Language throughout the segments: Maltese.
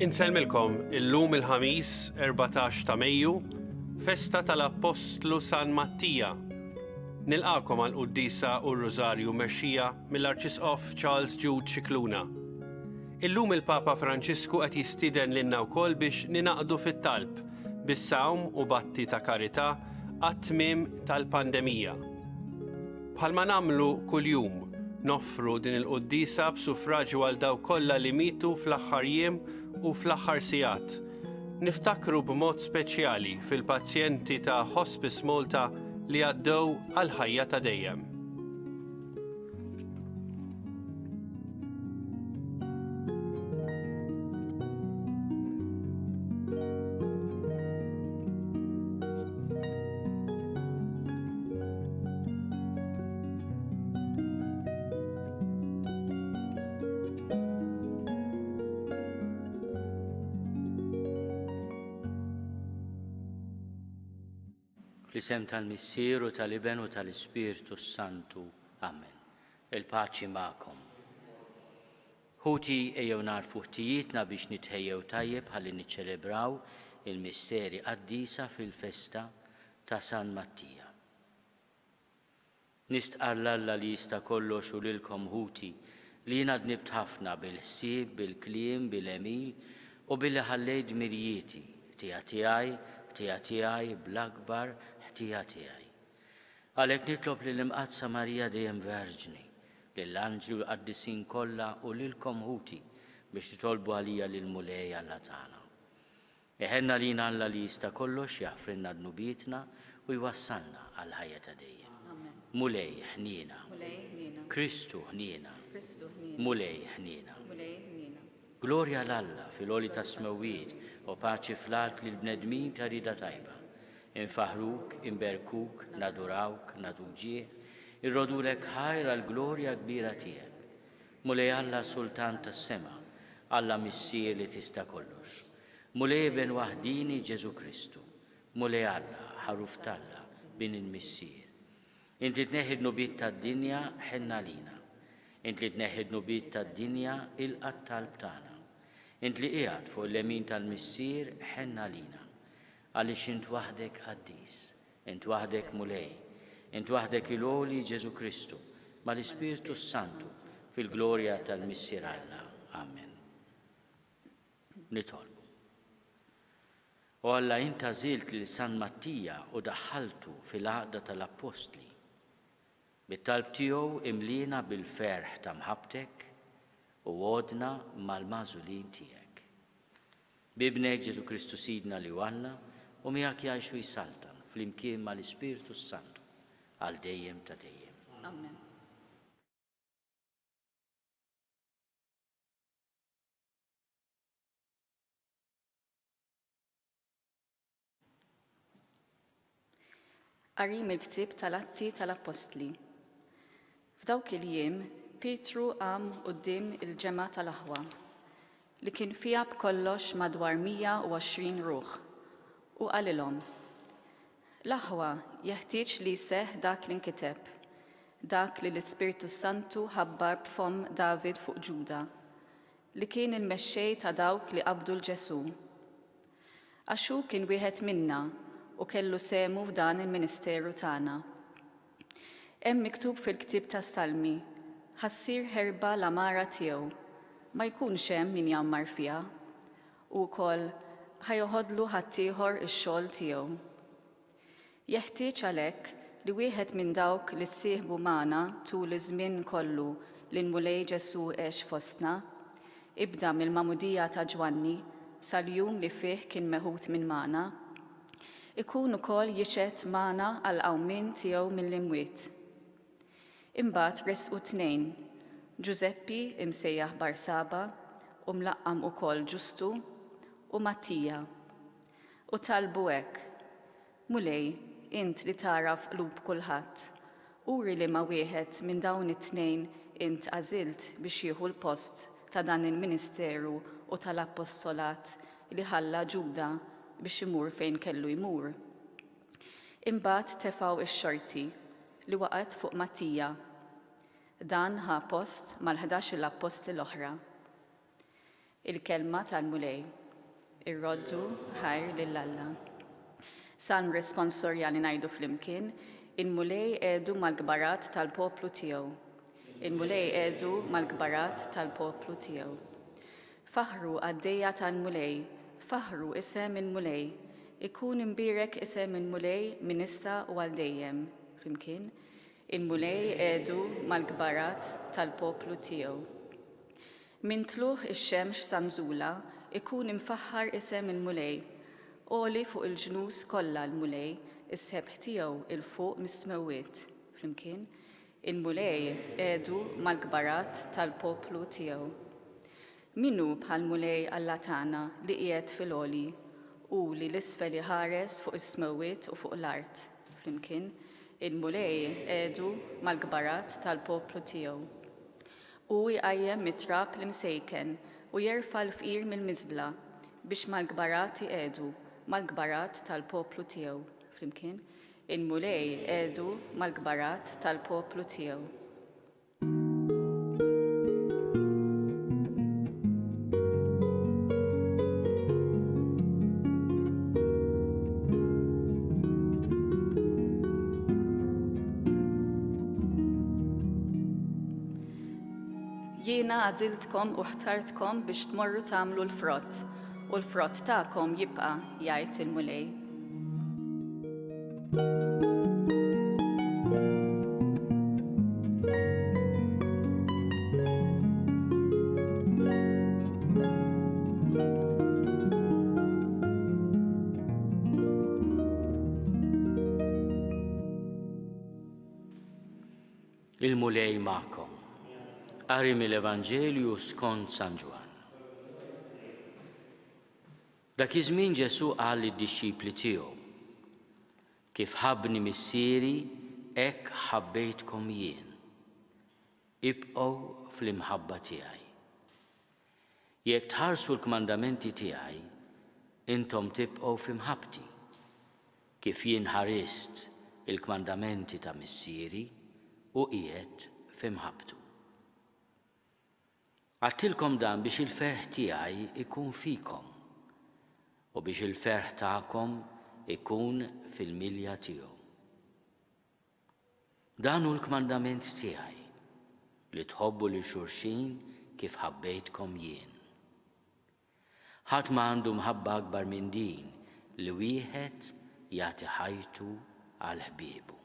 Inselmilkom illum il-ħamis 14 ta' Mejju, festa tal-Apostlu San Mattija. Nilqakom għal Quddiesa u Rużarju mexxija mill-Arċisqof Charles Jude Xikluna. Illum il-Papa Franċisku qed jistieden lilna wkoll biex ninaqdu fit-talb bis-sawm u batti ta' karità għat-tmiem tal-pandemija. Bħalma nagħmlu kuljum noffru din il-Quddiesa b'suffraġġju għal dawk kollha li mietu fl-aħħar jiem u fl-aħħar sigħat. Niftakru b'mod speċjali fil-pazjenti ta' Hospice Malta li għaddew għal ħajja ta' dejjem. Fl-isem tal-Missieru, tal-Iben u tal-Ispiritu Santu. Amen. Il-paċi magħkom. Ħuti ejjew narfu ħtijietna biex nitħejjew tajjeb ħalli niċċelebraw il-misteri Quddiesa fil-festa ta' San Mattija. Nistqarr Alla li jista' kollox u lilkom ħuti li jiena dnibt ħafna bil-ħsieb, bil-kliem, bil-emil u billi ħallejt mirjieti tiegħi bl-akbar tiegħi. Għalhekk nitlob lill-Imqaddsa Marija dejjem Verġni, lill-anġli u l-qaddisin kollha u lilkom ħuti biex titolbu għalija lil mulej Alla tagħna. Eħenna lina Alla li jista' kollox jaħfrilna dnubietna u jwassalna għal ħajja ta' dejjem. Mulej ħniena. Kristu ħniena. Mulej ħniena. Glorja l-Alla fil-għoli ta' smewwiet u paċi fl-art lill-bnedmin ta' rida tajba. Infaħruk, inberkuk, nadurawk, natuġġieħ, irrodulek ħajra l-glorja kbira tiegħek. Mulej Alla Sultan tas-sema, Alla Missier li tista' kollox. Mulej ben waħdini Ġesu Kristu. Mulej Alla ħaruf talla bin il-Missier. Inti tneħħi d-nubiet tad-dinja ħenna lina. Inti tneħħi d-nubiet tad-dinja ilqa' talb tagħna. Int li qiegħed fuq l-lemin tal-Missier ħenna lina. Għaliex int waħdek Quddies, int waħdek mulej, int waħdek il-għoli Ġesu Kristu, mal-Ispiritu Santu fil-glorja tal-Missier Alla. Amen. Nitolbu. O Alla int għażilt lil San Mattija u daħħaltu fil-għaqda tal-Apostli. Bit-talb tiegħu imlina bil-ferħ ta' mħabbtek u għodna mal-magħżulin tiegħek. Bibnek Ġesu Kristu Sidna li Alla u miegħek jgħixu jsaltan fl-imkien mal-Ispiritu Santu għal dejjem ta' dejjem. Amen. Qari mill-ktieb tal-Atti tal-Apostli. F'dawk il-jiem Pietru qam quddiem il-ġemgħa tal-aħwa li kien fiha b'kollox madwar 120 ruħ u qalilhom: l-aħwa jeħtieġ li jseħħ dak li nkiteb, dak li l-Ispiritu Santu ħabbar b'fom David fuq Ġuda, li kien il-mexxej ta' dawk li qabdu l-Ġesu. Għax hu kien wieħed minna u kellu semu f'dan il-ministeru tagħna. Hemm miktub fil-ktieb tas-Salmi: ħassir ħerba l-amara tiegħu, ma jkunx hemm min jammar fiha, u wkoll ħajoħodlu ħaddieħor ix-xogħol tiegħu. Jeħtieġ għalhekk li wieħed minn dawk li ssieħbu magħna tul iż-żmien kollu li l-mulej Ġesu għex fostna, ibda mill-Magħmudija ta' Ġwanni sal-jum li fih kien meħud minn magħna, ikun ukoll jixed magħna għal qawmien tiegħu mill-imwiet. Imbagħad resqu tnejn, Giuseppi imsejjaħ Barsaba u mlaqqam ukoll Ġustu u Mattija, u talbu hekk: mulej, int li taraf qlub kulħadd, uri li ma wieħed minn dawn it-tnejn int għażilt biex jieħu l-post ta' dan il-ministeru u tal-appostolat li ħalla Ġuda biex imur fejn kellu jmur. Imbagħad tefgħu x-xorti li waqgħet fuq Mattija. Dan ħa post mal-11 l-apposti l-oħra. Il-kelma tal-mulej. Ir-roddu ħajr lill-Alla. Salm responsorjali ngħidu flimkien, il-mulej qiegħdu mal-gbarat tal-poplu tiegħu. Il-mulej qiegħdu mal-gbarat tal-poplu tiegħu. Faħru għaddejja tal-mulej, faħru isem il-mulej, ikun imbirek isem il-mulej minn issa u għal dejjem. Flimkien, il-mulej qiegħdu mal-gbarat tal-poplu tiegħu. Min tluħ ix-xemx sanżula, ikun imfaħħar isem il-mulej, oli fuq il-ġnus kollha l-mulej, is-sebħ tiegħu il-fuq mis-smewwiet. Flimkien, il-mulej qiegħdu mal-gbarat tal-poplu tiegħu. Minnu bħal-mulej Alla tagħna li qiegħed fil-għoli, u li l-isfel iħares fuq is-smewwiet u fuq l-art. Flimkien, il-mulej qiegħdu mal-gbarat tal-poplu tiegħu. U jqajjem mit-trab l-imsejken u jerfa' l-fqir mill-miżbla biex mal-gbarat iqiegħdu mal-gbarat tal-poplu tiegħu. Flimkien, il-mulej qiegħdu mal-gbarat tal-poplu tiegħu. Jiena għażiltkom u ħtartkom biex tmorru tagħmlu l-frott, u l-frott tagħkom jibqa' jgħid il-mulej. Il-mulej magħkom. Qari mill-Evanġelju skont San Ġwan. Dak iż-żmien Ġesu qal lid-dixxipli tiegħu: kif ħabbni missieri, hekk ħabbejtkom jien. Ibqgħu fl-imħabba tiegħi. Jekk tħarsu l-kmandamenti tiegħi, intom tibqgħu f'imħabbti, kif jien ħarist il-kmandamenti ta' missieri u qiegħed f'imħabbtu. Għattilkom dan biex il-ferħ tiegħi ikun fikom u biex il-ferħ tagħkom ikun fil-milja tiegħu. Dan hu l-kmandament tiegħi li tħobbu lil xulxin kif ħabbejtkom jien. Ħadd ma għandu mħabba akbar minn din li wieħed jagħti ħajtu għal ħbiebu.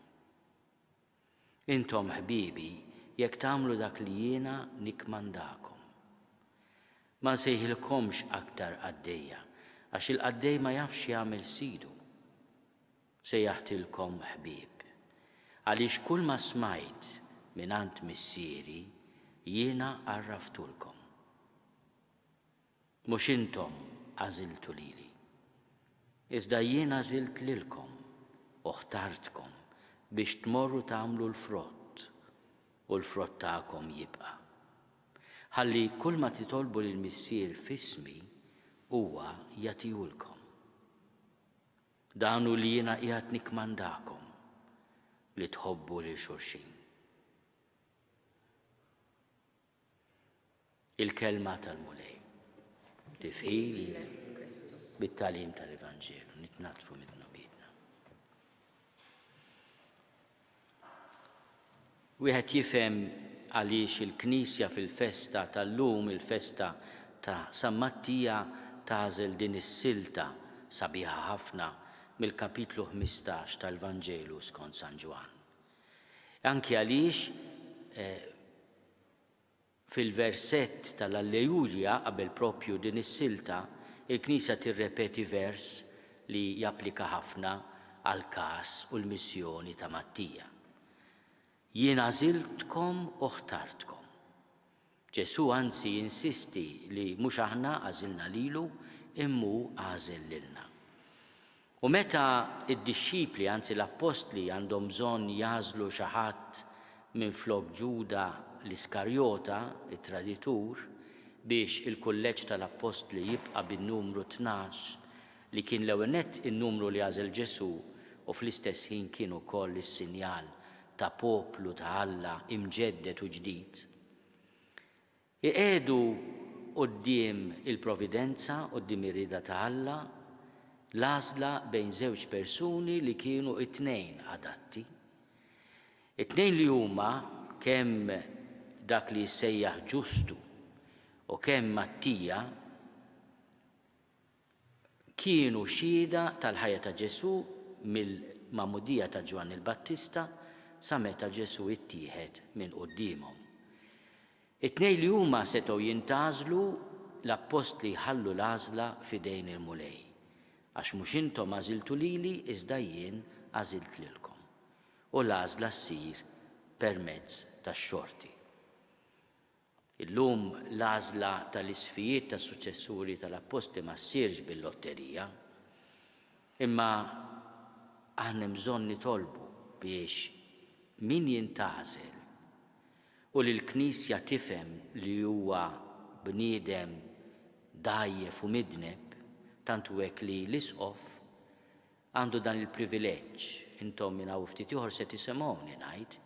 Intom ħbiebi jekk tagħmlu dak li jiena nikmandakom. Ma nsejħilkomx aktar qaddejja, għax il-qaddej ma jafx jagħmel sidu. Sejjaħtilkom ħbieb, għaliex kull ma smajt mingħand missieri jiena għarraftulkom. Mhux intom għażiltu lili, iżda jiena għażilt lilkom u ħtartkom biex tmorru tagħmlu l-frott u l-frott tagħkom jibqa'. Ħalli kull ma titolbu lill-missier f'ismi huwa jagħtihulkom. Dan hu li jiena qiegħed nikmandakom li tħobbu lil xulxin. Il-kelma tal-mulej tifħili bit-tagħlim tal-Evanġelu nitnatfu minnu biedna. Wieħed jifhem għaliex il-Knisja fil-festa tal-lum, il-festa ta' San Mattija, tagħżel din is-silta sabiħa ħafna mill-kapitlu 15 tal-Vanġelu skont San Ġwan. Anki għaliex fil-versett tal-Alleluja qabel propju din is-silta, il-Knisja tirrepeti vers li japplika ħafna għal każ u l-missjoni ta' Mattija. Jien għażiltkom u ħtartkom. Ġesu anzi insisti li mhux aħna għażilna lilu immu għażel lilna. U meta id-dixxipli anzi l-Apostli għandhom bżonn jażlu xi ħadd minflok Ġuda l-Iskarjota, it-traditur, biex il-kulleġġ tal-Apostli jibqa' bin-numru 12 li kien l-ewwel nett in-numru li għażel Ġesu u fl-istess ħin kien ukoll is-sinjal ta' poplu ta' Alla imġeddet u ġdid. Iqiegħdu quddiem il-providenza, quddiem ir-rieda ta' Alla, l-għażla bejn żewġ persuni li kienu it-tnejn adatti. It-tnejn li huma kemm dak li jissejjaħ Ġustu u kemm Mattija kienu xhieda tal-ħajja ta' Ġesu mill-Magħmudija ta' Ġwann il-Battista sa meta Ġesu ittieħed minn qudiemhom. It-tnejn li huma setgħu jintgħażlu l-apostli ħallu l-għażla f'idejn il-mulej, għax mhux intom għażiltu lili iżda jien għażilt lilkom. U l-għażla ssir permezz tax-xorti. Illum l-għażla tal-isfijiet tas-suċessuri tal-apostli ma ssirx bil-lotterija, imma aħna bżonn nitolbu biex min jintgħażel u li l-Knisja tifhem li huwa bniedem dajjef u midneb, tantu hekk li l-isqof għandu dan il-privileġġ. Intom minn hawn ftit ieħor se tisimgħuni ngħid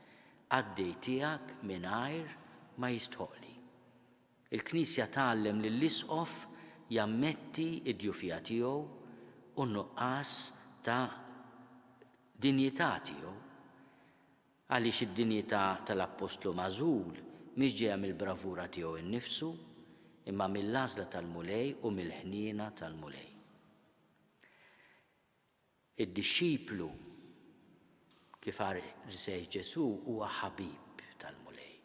għaddej tiegħek mingħajr ma jistħoqli. Il-Knisja tgħallem li l-isqof jammetti id-djufija tiegħu u n-nuqqas ta' dinjità tiegħu, għaliex id-dinjità tal-Apostlu magħżul mhix ġejja mill-bravura tiegħu innifsu, imma mill-għażla tal-mulej u mill-ħniena tal-mulej. Id-dixxiplu kif sej Ġesu huwa ħabib tal-mulej.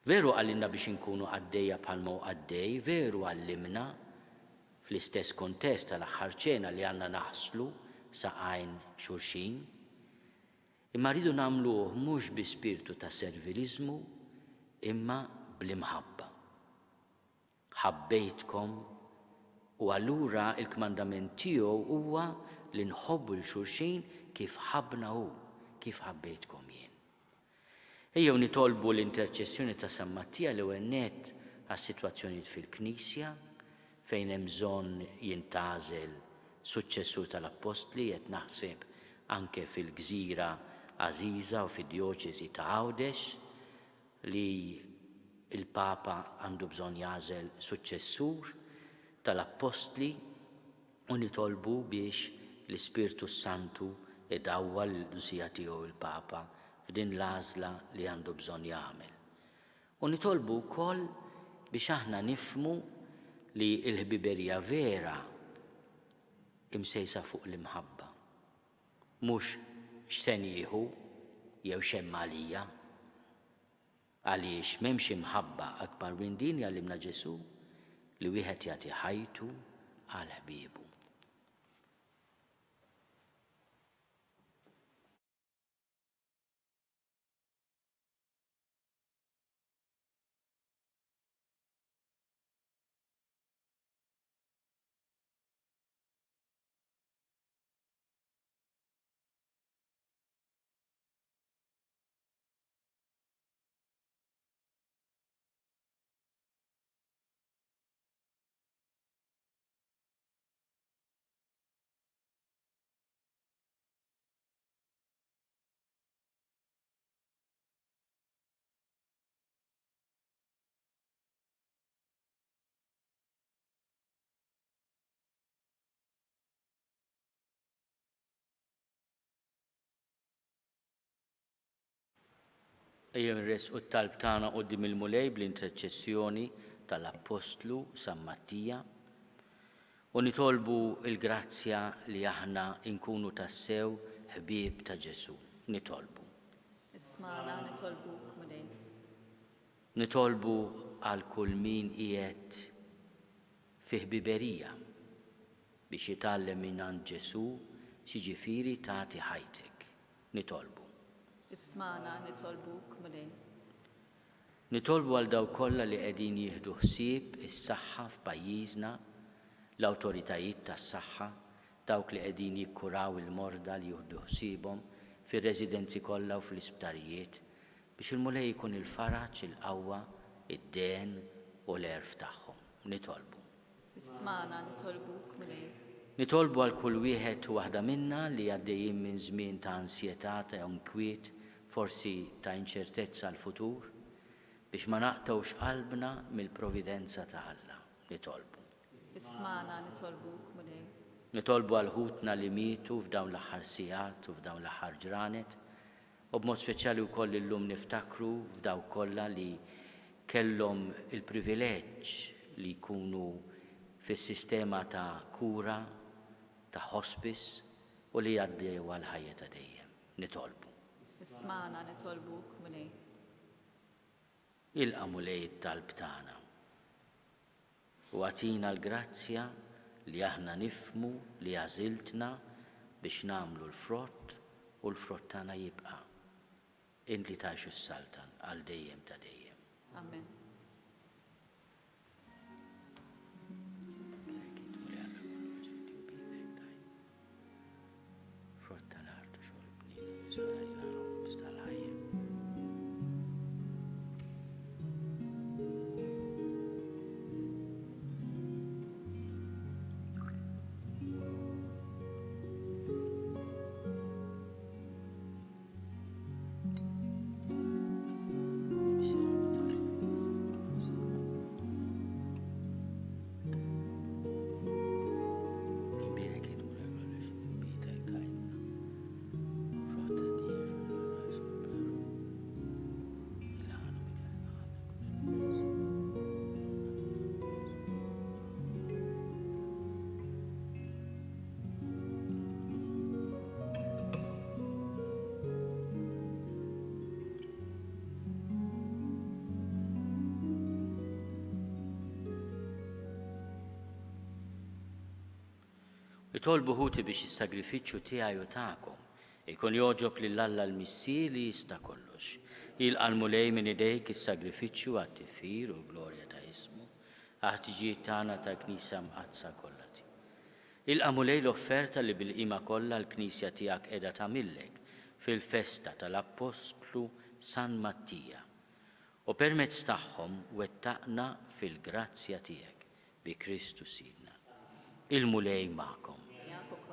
Veru għallimna biex inkunu għaddejja bħalma hu għaddej, veru għallimna fl-istess kontest tal-aħħar ċena li għandna naħslu saqajn xulxin, imma rridu nagħmluh mhux bi spirtu ta' serviliżmu imma bl-imħabba. Ħabbejtkom u allura il-kmandament tiegħu huwa li nħobbu l-xulxin kif ħabbna hu, kif ħabbejtkom jien. Ejjew nitolbu l-interċessjoni ta' San Mattija l-ewwel nett għas-sitwazzjonijiet fil-Knisja fejn hemm bżonn jintgħażel suċċessur tal-Apostli, qed naħseb anke fil-Gżira Għażiża u fid-Djoċesi ta' Għawdex li il-Papa għandu bżonn jagħżel suċċessur tal-Apostli u nitolbu biex l-Ispirtu Santu idawwa l-Lusija tiegħu il-Papa f'din l-għażla li għandu bżonn jagħmel. U nitolbu wkoll biex aħna nifhmu li l-ħbiberija vera imsejsa fuq l-imħabba. Mhux x'sen jieħu jew x'hemm għalija, għaliex m'hemmx imħabba akbar minn din jgħallimna Ġesu li wieħed jagħti ħajtu għal ħbiebu. Ejjew nresqu t-talb tagħna quddiem il-mulej bl-interċessjoni tal-Apostlu San Mattija u nitolbu l-grazzja li aħna nkunu tassew ħbieb ta' Ġesu. Nitolbu. Ismana nitolbuk mulej. Nitolbu għal kull min qiegħed fi ħbiberija biex jitgħallem minn għand Ġesu x'jiġifieri tagħti ħajtek. Nitolbu. Ismana nitolbuk mulej. Nitolbu għal daw kollha li qegħdin jieħdu ħsieb is-saħħa f'pajjiżna, l-awtoritajiet tas-saħħa, dawk li qegħdin jikkuraw il-morda li jieħdu ħsiebhom fir-residenzi kollha u fl-isptarijiet biex il-mulej jkun il-faraġġ, il-qawwa, id-den u l-erf tagħhom. Nitolbu. Ismana nitolbuk mulej. Nitolbu għal kull wieħed u waħda minna li għaddejjin minn żmien ta' ansjetà ta' inkwiet, forsi ta' inċertezza għall-futur, biex ma naqtawx qalbna mill-providenza ta' Alla. Nitolbu. Ismana nitolbuk mulej. Nitolbu għal ħutna li mietu f'dawn l-aħħar sigħat u f'dawn l-aħħar ġranet, u b'mod speċjali wkoll illum niftakru f'daw kollha li kellhom il-privileġġ li jkunu fis-sistema ta' kura, ta' hospice u li jgħaddew għal ħajja ta' dejjem. Nitolbu. Ismana nitolbuk mulej. Ilqa' mulej it-talb tagħna u għatina l-grazzja li aħna nifmu li għażiltna biex nagħmlu l-frott u l-frott tagħna jibqa' inti tgħixu s-saltan għal dejjem ta' dejjem. Amen. Frott tal-artu xorb nilu jżgħar tal-ħajja. Itolbu ħuti biex is-sagrifiċċju tiegħi u tagħkom ikun joġob lil Alla l-Missier li jista' kollox. Ilqa' mulej minn idejk is-sagrifiċċju għat-tifħir u l-glorja ta' ismu, għat-tiġijiet tagħna ta' Knisja mqazza kollha. Ilqa' mulej l-offerta li bil-qima kollha l-Knisja tiegħek qiegħda tagħmillek fil-festa tal-Apostlu San Mattija u permezz tagħhom wettaqna fil-grazzja tiegħek bi Kristu Sidna. Il-mulej magħkom.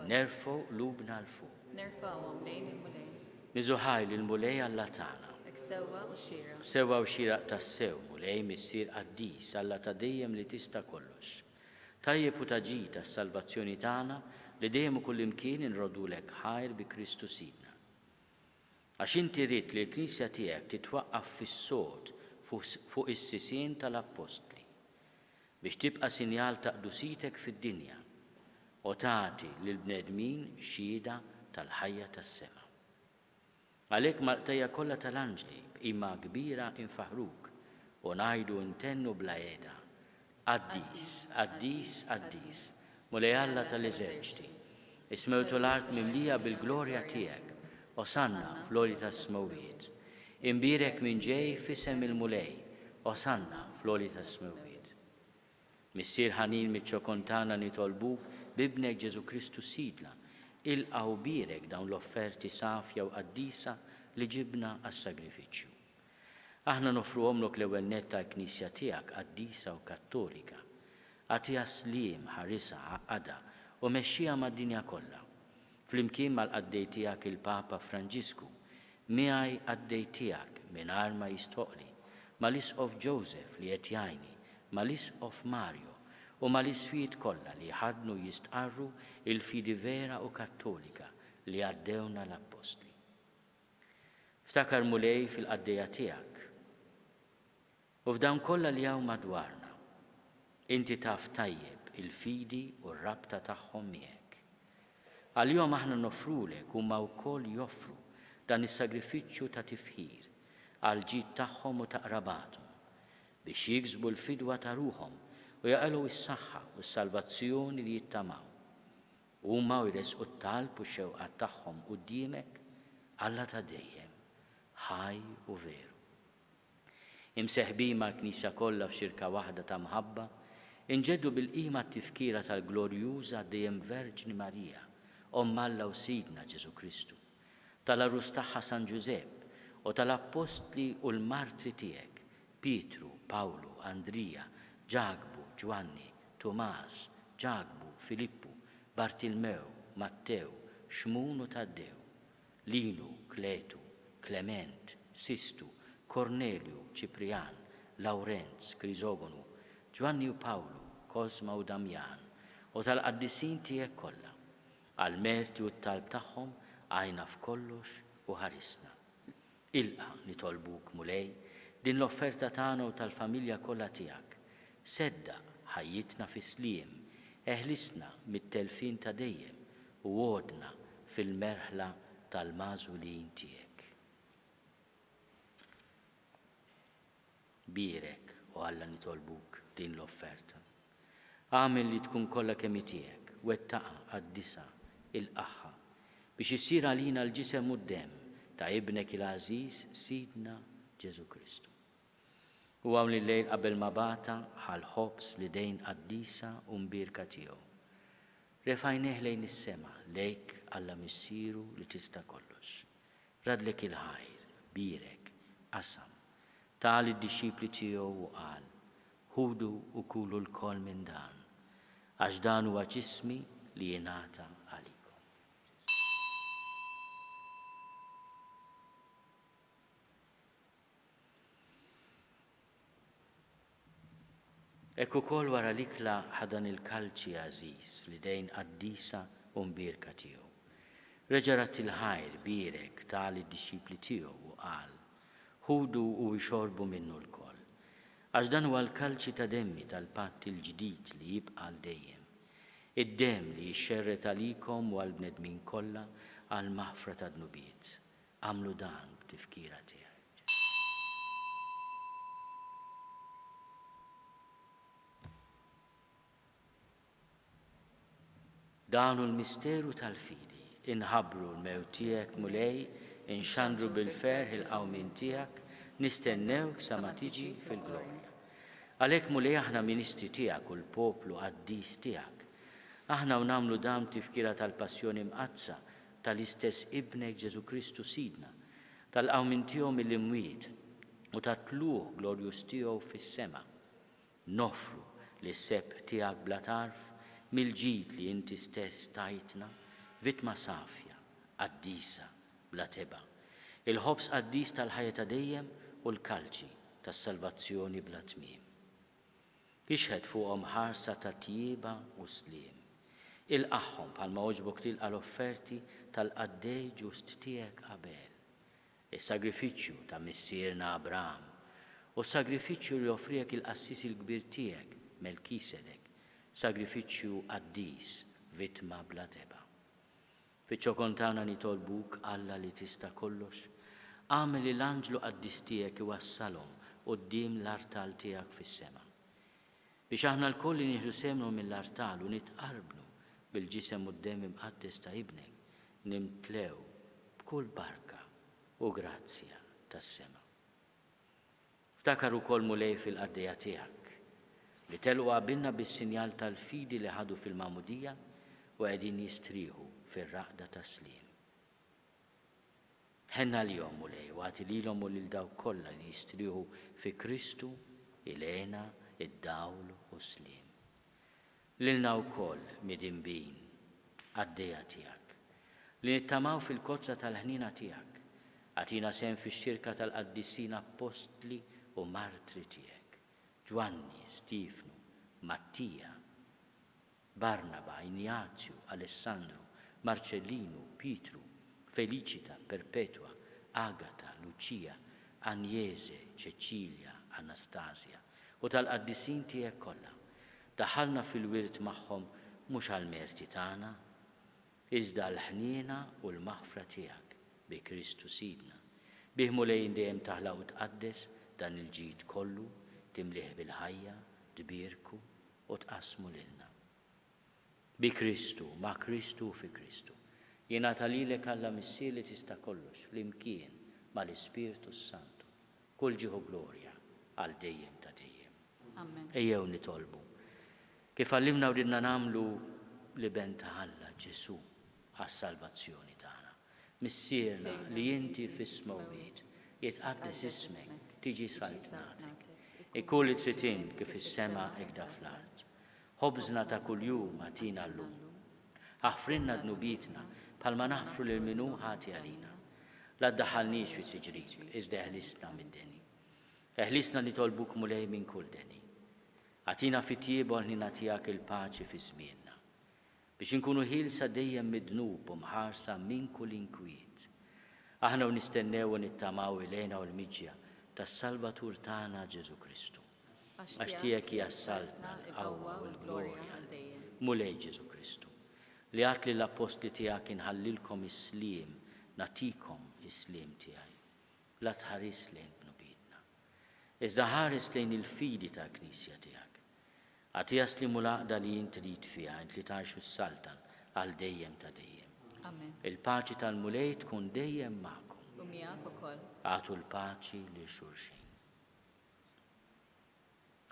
Nerfgħu lubna l-fuq. Nerfgħuhom lejn il-mulej. Niżuħaj lill-mulej Alla tagħna. Sewwa u xieraq. Sewwa u xieraq tas-sew mulej missier Quddies Alla ta' dejjem li tista' kollox. Tajjeb u taġi tas-salvazzjoni tagħna li dejjem u kullimkien inrodulek ħajr bi Kristu Sidna. Għax inti rid li l-Knisja tiegħek titwaqqaf fis-sod fuq is-sisien tal-Apostli biex tibqa' sinjal ta' qdusitek fid-dinja u tagħti lill-bnedmin xhieda tal-ħajja tas-sema. Għalhekk mal-qtejja kollha tal-anġli b'qima kbira infaħruk u ngħidu intennu bla qiegħda. Quddies, Quddies, Quddies, mulej Alla tal-eżerċiti, ismewtu l-art mimlija bil-glorja tiegħek, osanna fl-għoli tas-smawwiet. Imbirek minn ġej f'isem il-mulej, osanna fl-għoli tas-smawwiet. Missier ħanin miċ-ċokontana nitolbuk bibnek Ġesu Kristu Sidna, ilqaw birek dawn l-offerti safja u quddiesa li ġibna għas-sagrifiċċju. Aħna nofruhomlok l-ewwel nett tal-Knisja tiegħek quddiesa u kattolika, għatiha sliem ħarisa għaqada u mexxija mad-dinja kollha. Flimkien mal-qaddej tiegħek il-Papa Franġisku, miegħi qaddej tiegħek mingħajr ma jistoqli, mal-Isqof Joseph li qed jgħinni, mal-Isqof Mario u mal-isfijiet kollha li ħadnu jistqarru il-fidi vera u kattolika li għaddewna l-Apostli. Ftakar mulej fil-qaddejja tiegħek u f'dawn kollha li hawn madwarna. Inti taf tajjeb il-fidi u r-rabta tagħhom miegħek. Għal-jom aħna nofrulek huma wkoll joffru dan is-sagrifiċċju ta' tifħir għal ġid tagħhom u ta' qrabathom biex jiksbu l-fidwa ta' ruhom u jaqalgħu s-saħħa u s-salvazzjoni li jittamaw. Huma jresqu t-talb u x-xewqat tagħhom quddiemek Alla ta' dejjem, ħaj u veru. Imseħbin mal-Knisja kollha f'xirka waħda ta' mħabba, inġeddu bil-qima t-tifkira tal-glorjuża dejjem Verġni Marija, Omm Alla u Sidna Ġesu Kristu, tal-arus tagħha San Ġusepp u tal-Apostli u l-Martri tiegħek, Pietru, Pawlu, Andrija, Ġagbu, Ġwanni, Tomas, Ġagbu, Filippu, Bartilmew, Mattew, Xmun u Taddew, Linu, Kletu, Klement, Sistu, Kornelju, Ċiprian, Lawrenz, Crisogonu, Giovanni u Pawlu, Cosma u Damjan, u tal-qaddisin tiegħek kollha. Għal-merti u t-talb tagħhom għajna f'kollox u ħarisna. Ilqa nitolbuk mulej din l-offerta tagħna u tal-familja kollha tiegħek. Sedda ħajjitna fi sliem, eħlisna mit-telfin ta' dejjem u għodna fil-merħla tal-mażulin tiegħek. Birek u Alla nitolbuk din l-offerta. Għamel li tkun kollha kemm tiegħek, wettaqa għad-disa il-qaħħa biex issir għalina l-ġisem u d-dem ta' ibnek il-Aziz Sidna Ġesu Kristu. U hawn lil-lejl qabel ma bata ħal-ħobs li dejn qaddisa u mbirka tiegħu. Refajneh lejn is-sema lejk Alla missieru li tista' kollox. Radlek il-ħajr, birek, qasam. Tal id-disċipli tiegħu u qal, ħudu u kulu l-kol minn dan, għax dan huwa ġismi li jingħata għalikom. Ekku kol wara l-ikla ħadan il-kalċi Aziz li dejn qaddisa u mbirka tiegħu. Reġarat il-ħajr birek tal id-disċipli tiegħu u qal, ħudu u jxorbu minnu l-koll. Għax dan huwa l-kalċi ta' demmi tal-patt il-ġdid li jibqa' għal dejjem. Id-dem li jxerret għalikom u għall-bnedmin kollha għal maħfra ta' dnubiet. Għamlu dan b'tifkira tiegħek. Dan hu l-misteru tal-fidi, inħabbru l-mewt tiegħek mulej, inxandru bil-ferħ il-qawmin tiegħek, nistennewk sa ma tiġi fil-glorja. Għalhekk mulej aħna ministri tiegħek u l-poplu qaddis tiegħek. Aħna u nagħmlu dam tifkira tal-passjoni mqazza tal-istess ibnek Ġesu Kristu Sidna, tal-qawmin tiegħu mill-imwiet u tat-tluq glorjus tiegħu fis-sema. Nofru lis-seb tiegħek bla tarf mill-ġid li inti stess tajtna, vittma safja, qaddisa, bla teba, il-ħobs qaddis tal-ħajja ta' dejjem u l-kalċi tas-salvazzjoni bla tmiem. Ixħed fuqhom ħarsa ta' tjieba u sliem. Il-qaħħom bħalma oġbok tilqa' l-offerti tal-qaddej ġust tiegħek qabel. Is-sagrifiċċju ta' missierna Abraham u s-sagrifiċċju li offrijek il-qassis il-kbir tiegħek Melkisedek, sagrifiċċju qaddis, vittma bla teba. Fiċ-ċokontana nitolbuk Alla li tista' kollox, għamel li l-anġlu qaddis tiegħek iwassalhom quddiem l-artal tiegħek fis-sema. Biex aħna l-koll li nieħdu semnu mill-artal u nitqarbnu bil-ġisem u d-dem imqaddes ta' ibnek, nimtlew b'kull barka u grazzja tas-sema. Ftakar ukoll mulej fil-qaddejja tiegħek li telqu qabilna bis-sinjal tal-fidi li ħadu fil-magħmudija u qegħdin jistrieħu fir-raqda tas-sliem. Ħenna l-jom mulej u għati lilhom u lil dawk kollha li jistrieħu fi Kristu, il-għena, id-dawl u sliem. Lilna wkoll midinbin għaddejja tiegħek li nittamaw fil-kozza tal-ħnina tiegħek, għatina sehem fix-xirka tal-qaddisin apostli u martri tiegħek, Ġwanni, Stifnu, Mattija, Barnaba, Ignazju, Alessandru, Marcellinu, Pietru, Felicita, Perpetua, Agata, Lucia, Agnese, Cecilia, Anastasia u tal-qaddisin tiegħek kollha. Daħalna fil-wirt magħhom mhux għall-merti tagħna, iżda l-ħniena u l-maħfra tiegħek bi Kristu Sidna. Bih mulejn dejjem taħla u tqaddes dan il-ġid kollu, timlih bil-ħajja, tbierku u tqasmu lilna. Bi Kristu, ma' Kristu u fi Kristu. Jingħata lilek Alla missier li tista' kollox flimkien mal-Ispiritu Santu. Kull ġieħu glorja għal dejjem ta' dejjem. Amen. Ejjew nitolbu. Kif għallimna u ridna nagħmlu li ben ta' Alla Ġesu għas-salvazzjoni tagħna. Missierna li inti fis-smawit jitqaddes ismek, tiġi saltnatek. Ikun li trid kif is-sema hekk fl-art. Ħobżna ta' kuljum għatina llum. Aħfrinna dnubitna bħalma naħfru lil minnu ħati għalina. La ddaħħalniex fit-tiġrib, iżda ħlisna mid-deni. Eħlisna nitolbuk mulej minn kull deni. Għatina fit-tjieba ħnina tiegħek il-paċi fi żmienna. Biex inkunu ħilsa dejjem midnub u mħarsa minn kull inkwiet. Aħna nistennew u nittamaw ilejna u l-miġja tas-Salvatur tagħna Ġesu Kristu. Għax tiegħek hija s-saltna l-qawwa u l-glorja mulej Ġesu Kristu. Li għat li l-apostli tiegħek inħallilkom is-sliem, natikom is-sliem tiegħi. La tħares lejn bnubidna. Iżda ħares lejn il-fidi ta' Knisja tiegħek. Għati jaslimu l-għaqda li jint trid fiha int li tgħixu s-saltan għal dejjem ta' dejjem. Amen. Il-paċi tal-mulej tkun dejjem magħkom. U miegħek ukoll. Għatu l-paċi li xulxin.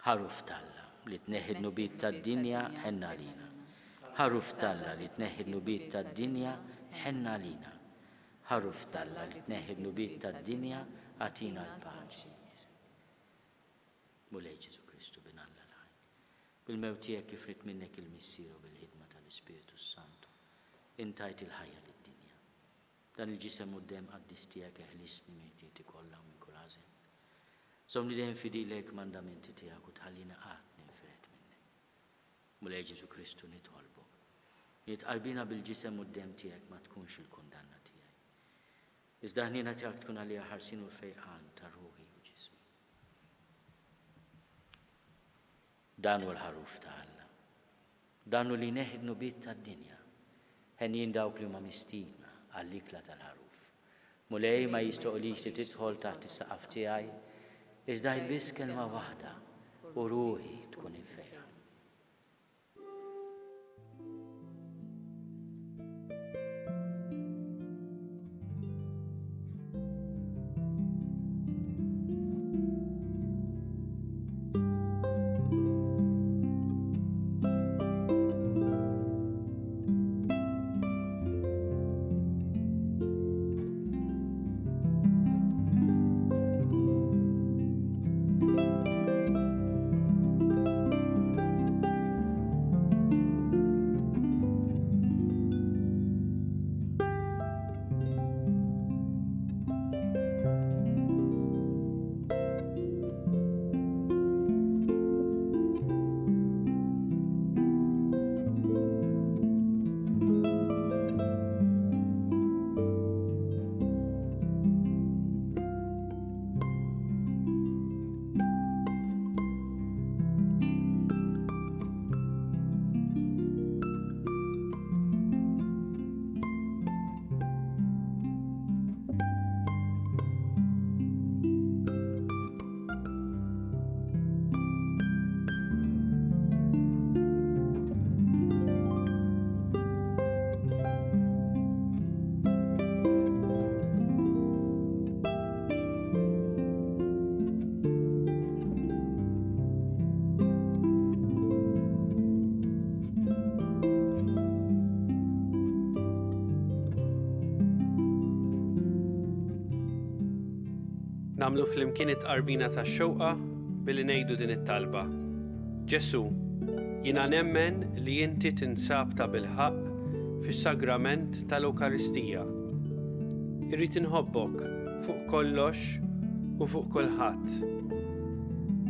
Ħaruf talla li tneħħi n-nubit tad-dinja ħenna lina. Ħaruf talla li tneħħi n-nubit tad-dinja ħenna lina. Ħaruf talla li tneħħi n-nubit tad-dinja għatina l-paċi. Mulej Ġesu Kristu bin Alla l-ħajt. Bil-mewt tiegħek kifrit minnek il-missieru bil-ħidma tal-Ispiritu Santu. Intajt il-ħajja lid-dinja. Dan il-ġisem quddiem qaddis tiegħek eħlisni mejtieti kollha minn kull ħażen. Somni dejjem fidilek mandamenti tiegħek u tħallina qatt ninfred minnek. Mulej Ġesu Kristu nitolbok. Jitqalbina bil-ġisem quddiem tiegħek ma tkunx il-kundanna tiegħi. Iżda ħniena tiegħek tkun għalija ħarsin u l-fejqan ta' ruħi u ġismi. Danu l-ħaruf ta' Alla. Danu li neħid nubit tad-dinja. Ħenjin dawk li ma mistidna għall-ikla tal-ħaruf. Mulej ma jistoqlix li tidħol taħt is-saqaf tiegħi, iżda jbiss kelma waħda u ruħi tkun infejqa. Namlu fl-imkien it-qarbina tax-xewqa billi ngħidu din it-talba. Ġesu, jiena nemmen li inti tinsab ta' bilħaq fis-sagrament tal-Ewkaristija. Irrid inħobbok fuq kollox u fuq kulħadd.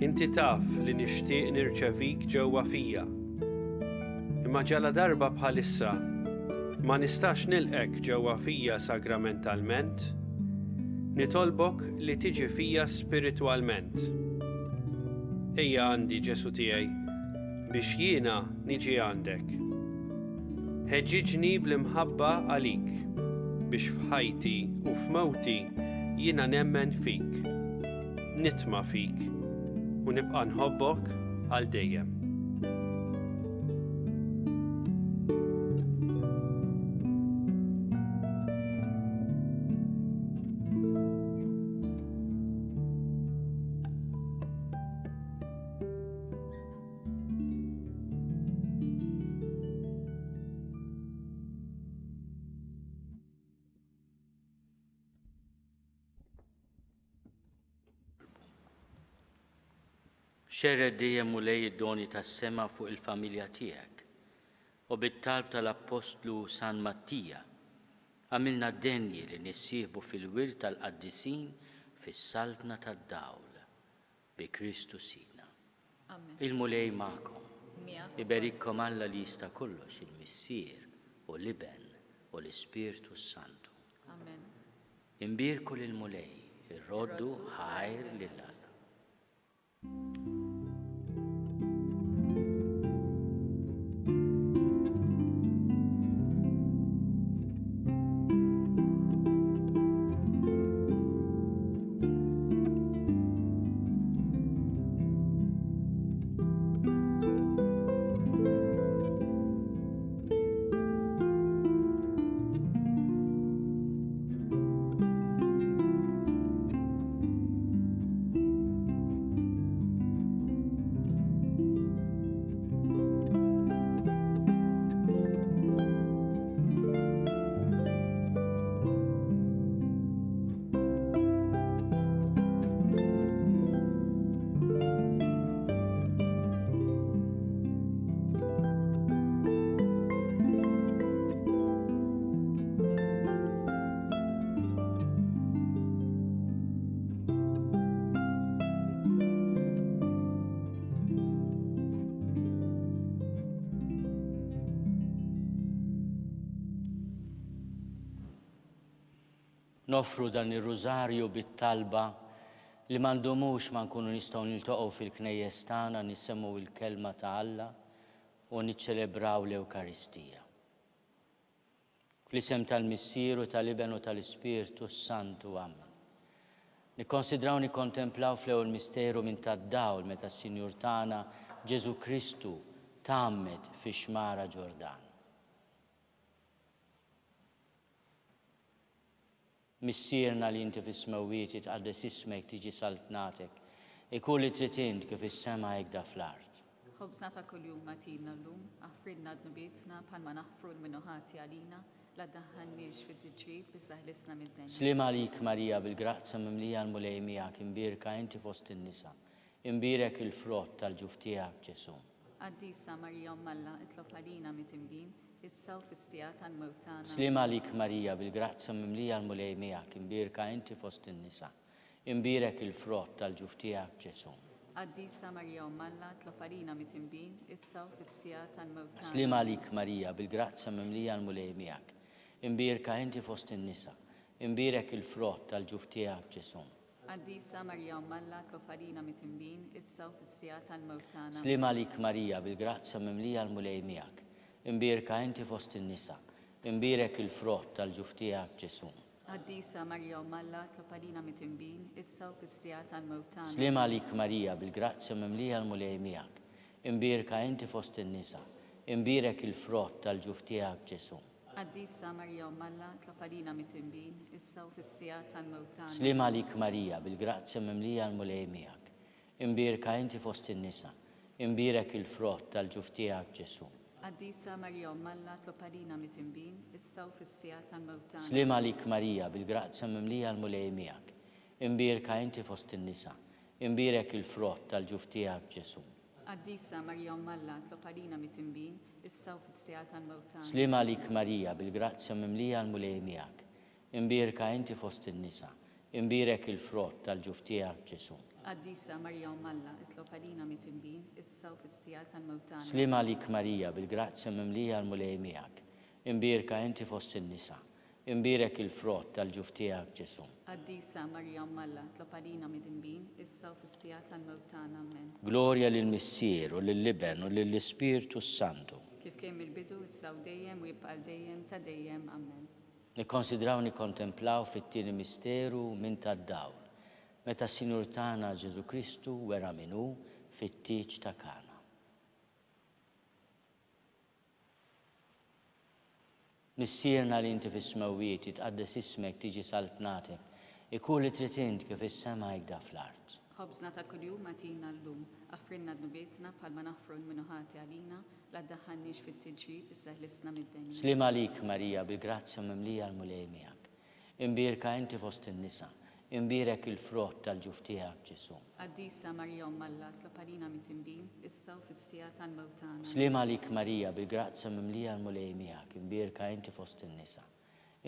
Inti taf li nixtieq nirċevik ġewwa fija. Imma ġala darba bħalissa ma nistax nilqek ġewwa fija sagramentalment, nitolbok li tiġi fija spiritwalment. Ejja għandi Ġesu tiegħi biex jiena niġi għandek. Ħeġġiġni bl-imħabba għalik biex f'ħajti u f'mewti jiena nemmen fik, nitma' fik u nibqa' nħobbok għal dejjem. Xerred dejjem mulej id-doni tas-sema fuq il-familja tiegħek u bit-talb tal-Apostlu San Mattija għamilna denji li nissieħbu fil-wirt tal-qaddisin fis-saltna tad-dawl. bi Kristu Sidna. Amen. Il-mulej ma'kom. Miegħek Iberikkom Alla li jista' kollox il-Missier u l-Iben u l-Ispirtu Santu. Amen. Imbirku lil-mulej, irroddu ħajr lil-Alla. Nofru dan ir-Rużarju bit-talba li m'għandhomux ma nkunu nistgħu niltaqgħu fil-knejjes tagħna nisemgħu il-kelma ta' Alla u niċċelebraw l-Ewkaristija. Fl-isem tal-Missieru tal-Iben u tal-Ispirtu Santu Amen. Nikkonsidraw nikkontemplaw fl-ewwel misteru minn tad-dawl meta s-Sinjur tagħna Ġesu Kristu tgħammed fix-xmara Ġordan. Missierna li inti fis-smewwiet jitqaddes ismek tiġi saltnatek, ikun li trid int kif is-sema hekk fl-art. ħobżna ta' kuljum atina llum, aħfridna dnubietna bħalma naħfru l-minuħati għalina, la ddaħħalniex fid-diġrib iżda ħlisna mid-denja. Slim għalik Marija bil-grazza mimlija l-mulej miegħek imbirka inti fost in-nisa, imbirek il-frott tal-ġuf tiegħek Ġesu. Quddiesa Marija Alla itlob għalina mit-imbien, issa u fis-sija tal-mewtana. Slim għalik Marija bil-grazza mimlija l-mulej miegħek imbirka inti fost in-nisa, imbirek il-frott tal-ġuf tiegħek Ġesu. Quddiesa Marija Alla itlob għalina mit-imbien, issa u fis-sija tal-mewtana. Slim għalik Marija bil-grazza mimlija l-mulej miegħek imbirka inti fost in-nisa, imbirek il-frott tal-ġuf tiegħek Ġesu. Quddiesa Marija Alla itlob għalina mit-imbien, issa u fis-sija tal-mewtana. Slim għalik Marija bil-grazza mimlija l-mulej miegħek imbirka inti fost in-nisa, imbirek il-frott tal-ġuf tiegħek Ġesu. Quddiesa Marija Alla itlob għalina mit-imbien, issa u fis-sija tal-mewtana. Slim għalik Marija bil-grazza mimlija l-mulej miegħek imbirka inti fost in-nisa, imbirek il-frott tal-ġuf tiegħek Ġesu. Quddiesa Marija Alla itlob għalina mit-imbien, issa u fis-sija tal-mewtana. Slim għalik Marija bil-grazza mimlija l-mulej miegħek imbirka inti fost in-nisa, imbirek il-frott tal-ġuf tiegħek Ġesu. Quddiesa Marija Alla itlob għalina mit-imbien, issa u fis-sija tal-mewtana. Slim għalik Marija bil-grazza mimlija l-mulej miegħek imbirka inti fost in-nisa, imbirek il-frott tal-ġuf tiegħek Ġesu. Quddiesa Marija Alla itlob għalina mit-imbien, issa u fis-sija tal-mewtana. Slim għalik Marija bil-grazza mimlija l-mulej miegħek imbirka inti fost in-nisa, imbirek il-frott tal-ġuf tiegħek Ġesu. Quddiesa Marija Alla itlob għalina mit-imbien, issa u fis-sija tal-mewtana. Slim għalik Marija bil-grazza mimlija l-mulej miegħek imbirka inti fost in-nisa, imbirek il-frott tal-ġuf tiegħek Ġesu. Quddiesa Marija Alla itlob għalina mit-imbien, issa u fis-sija tal-mewtana. Amen. Glorja lill-Missier u lill-Iben u lill-Ispirtu Santu. Kif kien mill-bidu issa u dejjem u jibqa' dejjem ta' dejjem. Amen. Nikkonsidraw nikkontemplaw fit-tieni misteru minn tad-dawl meta s-Sinjur tagħna Ġesu Kristu wera minnu fit-tieġ ta' Kana. Missierna li inti fis-smewwiet jitqaddes ismek tiġi saltnatek, ikun li trid int kif is-sema hekk fl-art. ħobżna ta' kuljum atina llum, aħfrinna dnubietna bħalma naħfru l-minuħati għalina, la ddaħħalniex fit-tiġrib iżda ħlisna mid-denja. Slim għalik Marija bil-grazza mimlija l-mulej miegħek imbirka inti fost in-nisa, imbirek il-frott tal-ġuf tiegħek Ġesu. Quddiesa Marija Alla itlob għalina mit-imbien, issa u fis-sija tal-mewtana. Slim għalik Marija bil-grazza mimlija l-mulej miegħek imbirka inti fost in-nisa,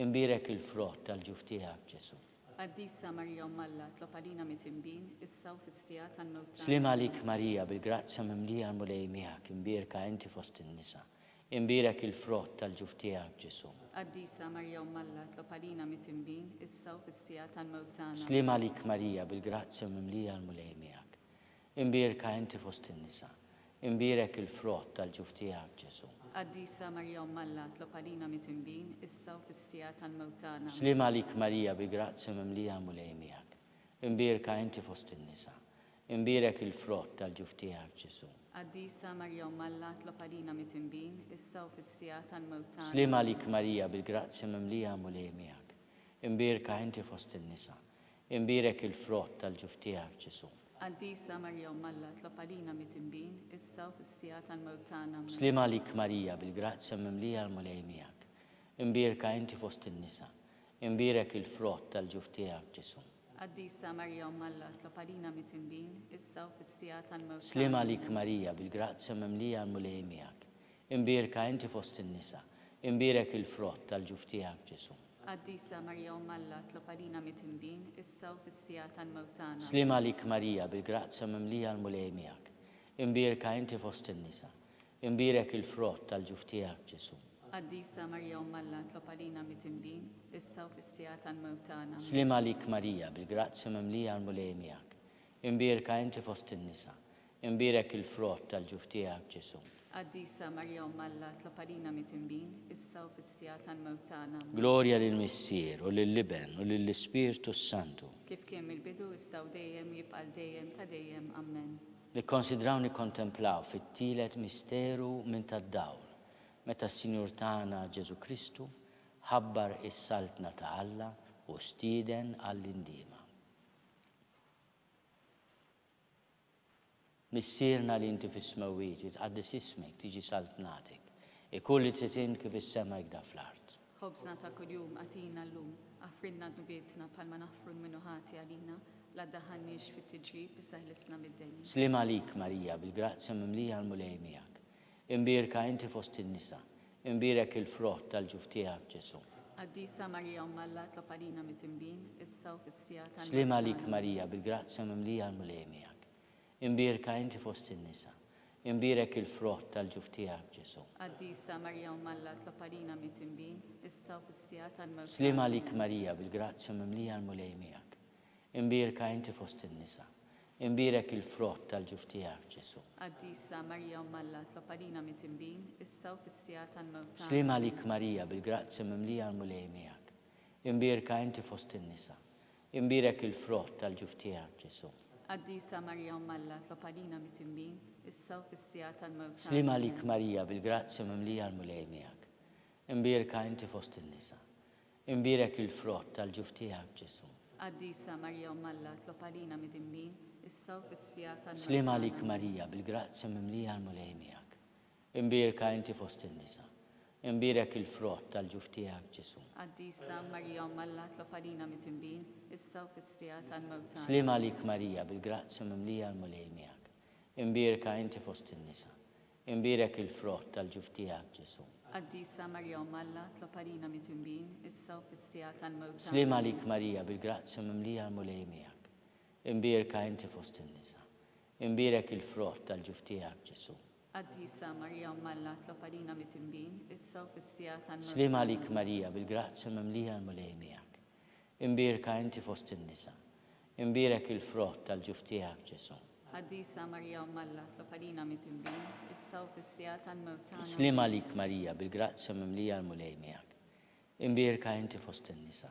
imbirek il-frott tal-ġuf tiegħek Ġesu. Quddiesa Marija Alla, tlob għalina mit-tinbin, issa u fis-sija tal-mewt tagħna. Slima lik Marija, bil-grazzja mimlija l-mulej miegħek, imbierka inti fost in-nisa. Imbierek il-frott tal-ġuf tiegħek Ġesu. Quddiesa Marija Alla, tlob għalina mit-tinbin, issa u fis-sija tal-mewt tagħna. Slima lik Marija, bil-grazzja mimlija l-mulej miegħek. Imbierka inti fost in-nisa. Imbierek il-frott tal-ġuf tiegħek Ġesu. Quddiesa Marija Alla, tlob għalina mit-tinbin, issa u fis-sija tal-mewt tagħna. Slima lik Marija, bil-grazzja mimlija l-mulej miegħek. Imbierka inti fost in-nisa. Imbierek il-frott tal-ġuf tiegħek Ġesu. Quddiesa Marija Alla, tlob għalina mit-tinbin, issa u fis-sija tal-mewt tagħna. Slima lik Marija, bil-grazzja mimlija l-mulej miegħek. Imbierka inti fost in-nisa. Imbierek il-frott tal-ġuf tiegħek Ġesu. Quddiesa Marija Alla, tlob għalina mit-tinbin, issa u fis-sija tal-mewt tagħna. Slima lik Marija, bil-grazzja mimlija l-mulej miegħek. Imbierka inti fost in-nisa. Imbierek il-frott tal-ġuf tiegħek Ġesu. Quddiesa Marija Alla, tlob għalina mit-tinbin, issa u fis-sija tal-mewt tagħna. Slima lik Marija, bil-grazzja mimlija l-mulej miegħek. Imbierka inti fost in-nisa. Imbierek il-frott tal-ġuf tiegħek Ġesu. Quddiesa Marija Alla, tlob għalina mit-tinbin, issa u fis-sija tal-mewt tagħna. Slima lik Marija, bil-grazzja mimlija l-mulej miegħek. Imbierka inti fost in-nisa. Imbierek il-frott tal-ġuf tiegħek Ġesu. Quddiesa Marija Alla, tlob għalina mit-tinbin, issa u fis-sija tal-mewt tagħna. Slima lik Marija, bil-grazzja mimlija l-mulej miegħek. Imbierka inti fost in-nisa. Imbierek il-frott tal-ġuf tiegħek Ġesu. Quddiesa Marija Alla, tlob għalina mit-tinbin, issa u fis-sija tal-mewt tagħna. Glorja lill-Missier u lill-Liben u lill-Ispirtu Santu. Kif kien mill-bidu issa u dejjem jibqa' dejjem ta' dejjem. Amen. Nikkonsidraw nikkontemplaw fit-tielet misteru minn tad-dawl. Meta s-Sinjur tagħna Ġesu Kristu ħabbar is-saltna ta' Alla u stieden għall-indiema. Missierna li inti fis-smawwiet jitqaddis ismek tiġi saltnatek. Ikulli titin kif is-sema jgda fl-art. Ħobżna ta' kuljum għatina llum, għafrinna dnubietna palma naħfru l-minu ħati għalina, la daħannix fit-tiġrib issa ħlisna mid-dejn. Slima lik Marija, bil-grazzja mimlija l-mulej miegħek. Imbierka inti fost in-nisa. Imbierek il-frott tal-ġuf tiegħek Ġesu. Quddiesa Marija Alla, tlob għalina mit-tinbin, issa u fis-sija tal-mewt Slima lik tagħna. Marija, bil-grazzja mimlija l-mulej miegħek. Imbierka inti fost in-nisa. Imbierek il-frott tal-ġuf tiegħek Ġesu. Quddiesa Marija Alla, tlob għalina mit-tinbin, issa u fis-sija tal-mewt Slima tagħna. lik Marija, bil-grazzja mimlija l-mulej miegħek. Imbierka inti fost in-nisa. Imbierek il-frott tal-ġuf tiegħek Ġesu. Quddiesa Marija Alla, tlob għalina mit-tinbin, issa u fis-sija tal-mewt tagħna. Slima lik Marija, bil-grazzja mimlija l-mulej miegħek. Imbierka inti fost in-nisa. Imbierek il-frott tal-ġuf tiegħek Ġesu. Quddiesa Marija Alla, tlob għalina mit-tinbin, issa u fis-sija tal-mewt tagħna. Slima lik Marija, bil-grazzja mimlija l-mulej miegħek. Imbierka inti fost in-nisa. Imbierek il-frott tal-ġuf tiegħek Ġesu. Quddiesa Marija Alla, tlob għalina mit-tinbin, issa u fis-sija tal-mewt Slima lik tagħna. Marija, bil-grazzja mimlija l-mulej miegħek. Imbierka inti fost in-nisa. Imbierek il-frott tal-ġuf tiegħek Ġesu. Quddiesa Marija Alla, tlob għalina mit-tinbin, issa u fis-sija tal-mewt tagħna. Slima lik Marija, bil-grazzja mimlija l-mulej miegħek. Imbierka inti fost in-nisa. Imbierek il-frott tal-ġuf tiegħek Ġesu. Quddiesa Marija Alla, tlob għalina mit-tinbin, issa u fis-sija tal-mewt tagħna. Slima lik Marija, bil-grazzja mimlija l-mulej miegħek. Imbierka inti fost in-nisa. Imbierek il-frott tal-ġuf tiegħek Ġesu. Quddiesa Marija Alla, tlob għalina mit-tinbin, issa u fis-sija tal-mewt Slima tagħna. lik Marija, bil-grazzja mimlija l-mulej miegħek. Imbierka inti fost in-nisa. Imbierek il-frott tal-ġuf tiegħek Ġesu. Quddiesa Marija Alla, tlob għalina mit-tinbin, issa u fis-sija tal-mewt tagħna. Slima lik Marija, bil-grazzja mimlija l-mulej miegħek. Imbierka inti fost in-nisa.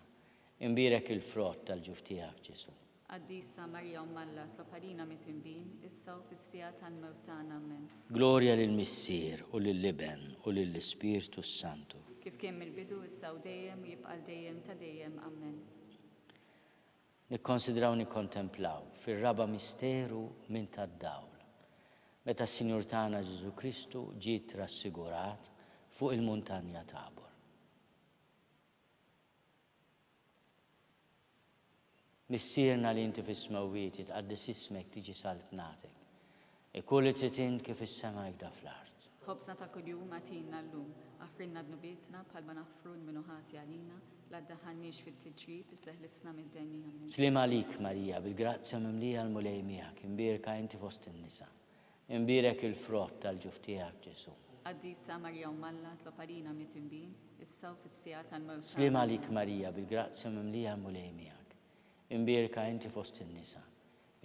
Imbierek il-frott tal-ġuf tiegħek Ġesu. Quddiesa Marija Alla, tlob għalina mit-tinbin, issa u fis-sija tal-mewt tagħna. Amen. Glorja lill-Missier u lill-Liben u lill-Ispirtu Santu. Kif kien mill-bidu issa u dejjem jibqa' dejjem ta' dejjem. Amen. Nikkonsidraw nikkontemplaw fir-raba misteru minn tad-dawl. Meta s-Sinjur tagħna Ġesu Kristu ġiet rassigurat fuq il-muntanja Tabor. Missierna li inti fis-smawwiet jitqaddis ismek tiġi saltnatek. Ikulli titin kif is-sema jgda fl-art. ħobżna ta' kuljum għatina llum, għafrinna d-nubietna bħalma naffru minnu ħati għalina, la ddaħħalniex fit-tiġrib, iżda ħlisna mid-denni għammin. Slima lik Marija, bil-grazzja mimlija l-mulej miegħek, imbierka inti fost in-nisa. Imbierek il-frott tal-ġuf tiegħek Ġesu. Qaddisa Marja Malla tlob għalina mit-imbin, issa u fis-sija tal-mewt. Slima lik Marija, bil-grazzja mimlija l-mulej miegħek. Imbierka inti fost in-nisa.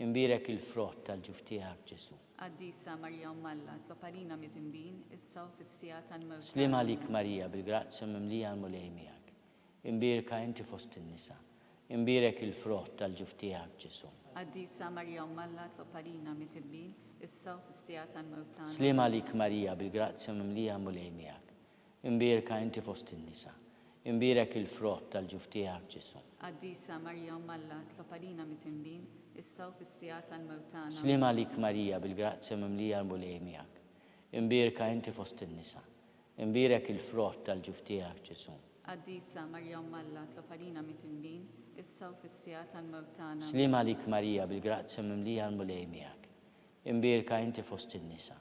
Imbierek il-frott tal-ġuf tiegħek Ġesu. Qaddisa Marja Malla tlob għalina mit-imbin, issa u fis-sija tal-mewt. Slima lik Marija, bil-grazzja mimlija l-mulej miegħek. Imbierka inti fost in-nisa. Imbierek il-frott tal-ġuf tiegħek Ġesu. Qaddisa Marja Malla tlob għalina mit-imbin, issa u fis-sija tal-mewt. Slima lik Marija, bil-grazzja mimlija l-mulej miegħek. Imbierka inti fost in-nisa. Imbierek il-frott tal-ġuf tiegħek Ġesu. Qaddisa Marja Malla tlob għalina mit-imbin, issa u fis-sija tal-mewt. Slima lik Marija, bil-grazzja mimlija l-mulej miegħek. Imbierka inti fost in-nisa. Imbierek il-frott tal-ġuf tiegħek Ġesu. Qaddisa Marja Malla tlob għalina mit-imbin, issa u fis-sija tal-mewt. Slima lik Marija, bil-grazzja mimlija l-mulej miegħek. Imbierka inti fost in-nisa.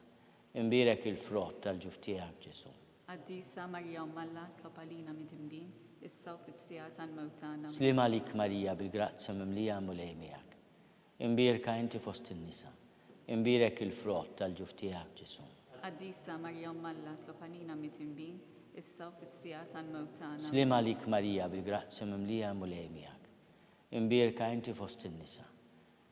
Imbierek il-frott tal-ġuf tiegħek Ġesu. Qaddisa Marja Malla tlob għalina mit-imbin, issa u fis-sija tal-mewt. Slima lik Marija, bil-grazzja mimlija l-mulej miegħek. Imbierka inti fost in-nisa. Imbierek il-frott tal-ġuf tiegħek Ġesu. Qaddisa Marja Malla tlob għalina mit-imbin, issa u fis-sija tal-mewt. Slima lik Marija, bil-grazzja mimlija l-mulej miegħek. Imbierka inti fost in-nisa.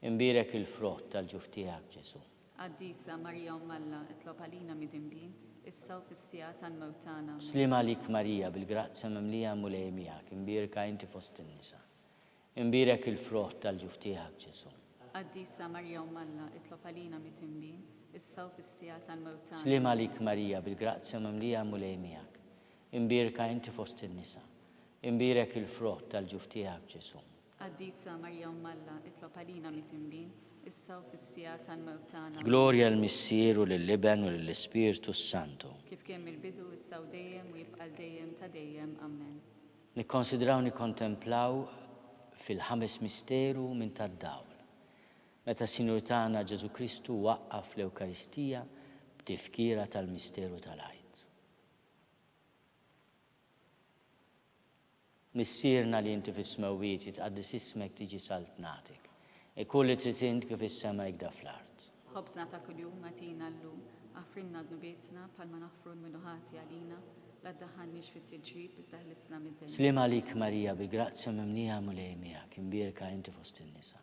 Imbierek il-frott tal-ġuf tiegħek Ġesu. Qaddisa Marja Malla tlob għalina mit-imbin, issa u fis-sija tal-mewt. Slima lik Marija, bil-grazzja mimlija l-mulej miegħek. Imbierka inti fost in-nisa. Imbierek il-frott tal-ġuf tiegħek Ġesu. Qaddisa Marja Malla tlob għalina mit-imbin, issa u fis-sija tal-mewt. Slima lik Marija, bil-grazzja mimlija l-mulej miegħek. Imbierka inti fost in-nisa. Imbierek il-frott tal-ġuf tiegħek Ġesu. Qaddisa Marja Malla tlob għalina mit-imbin, issa u fis-sija tal-mewt. Glorja l-Missieru lill-Iben u lill-Ispirtu Santu. Kif kien mill-bidu issa u dejjem u jibqa' dejjem ta' dejjem. Amen. Nikkonsidraw nikkontemplaw fil-ħames misteru minn tad-dawl. Meta Sinjur tagħna Ġesu Kristu waqqaf l-Ewkaristija b'tifkira tal-misteru tal-Għajt. Missierna li inti fis-smewwiet jitqaddis ismek tiġi saltnatik. Kull li trid int kif is-sema jgda fl-art. Ħobżna ta' kuljum għatina llum, għafrinna d-nubietna bħalma naffru minnu ħati għalina, la ddaħħalniex fit-tiġrib iżda ħlisna mid-denni. Slima lik Marija, bi-grazzja mimlija l-mulej miegħek. Imbierka inti fost in-nisa.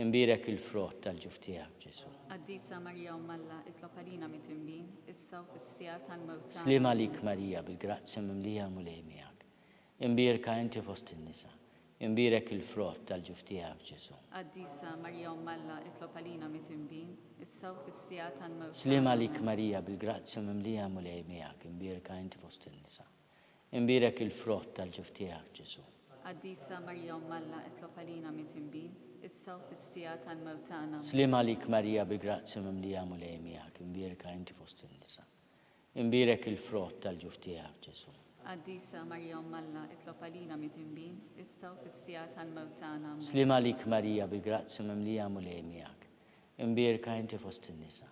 Imbierek il-frott tal-ġuf tiegħek Ġesu. Qaddisa Marja Malla tlob għalina mit-imbin, issa u fis-sija tal-mewt. Slima lik Marija, bil-grazzja mimlija l-mulej miegħek. Imbierka inti fost in-nisa. Imbierek il-frott tal-ġuf tiegħek Ġesu. Qaddisa Marja Malla tlob għalina mit-imbin, issa u fis-sija tal-mewt. Slima lik Marija, bil-grazzja mimlija l-mulej miegħek. Imbierka inti fost in-nisa. Imbierek il-frott tal-ġuf tiegħek Ġesu. Qaddisa Marja Malla tlob għalina mit-imbin, issa u fis-sija tal-mewt. Slima lik Marija, bil-grazzja mimlija l-mulej miegħek. Imbierka inti fost in-nisa. Imbierek il-frott tal-ġuf tiegħek Ġesu. Qaddisa Marja Malla tlob għalina mit-imbin, issa u fis-sija tal-mewt. Slima lik Marija, bil-grazzja mimlija l-mulej miegħek. Imbierka inti fost in-nisa.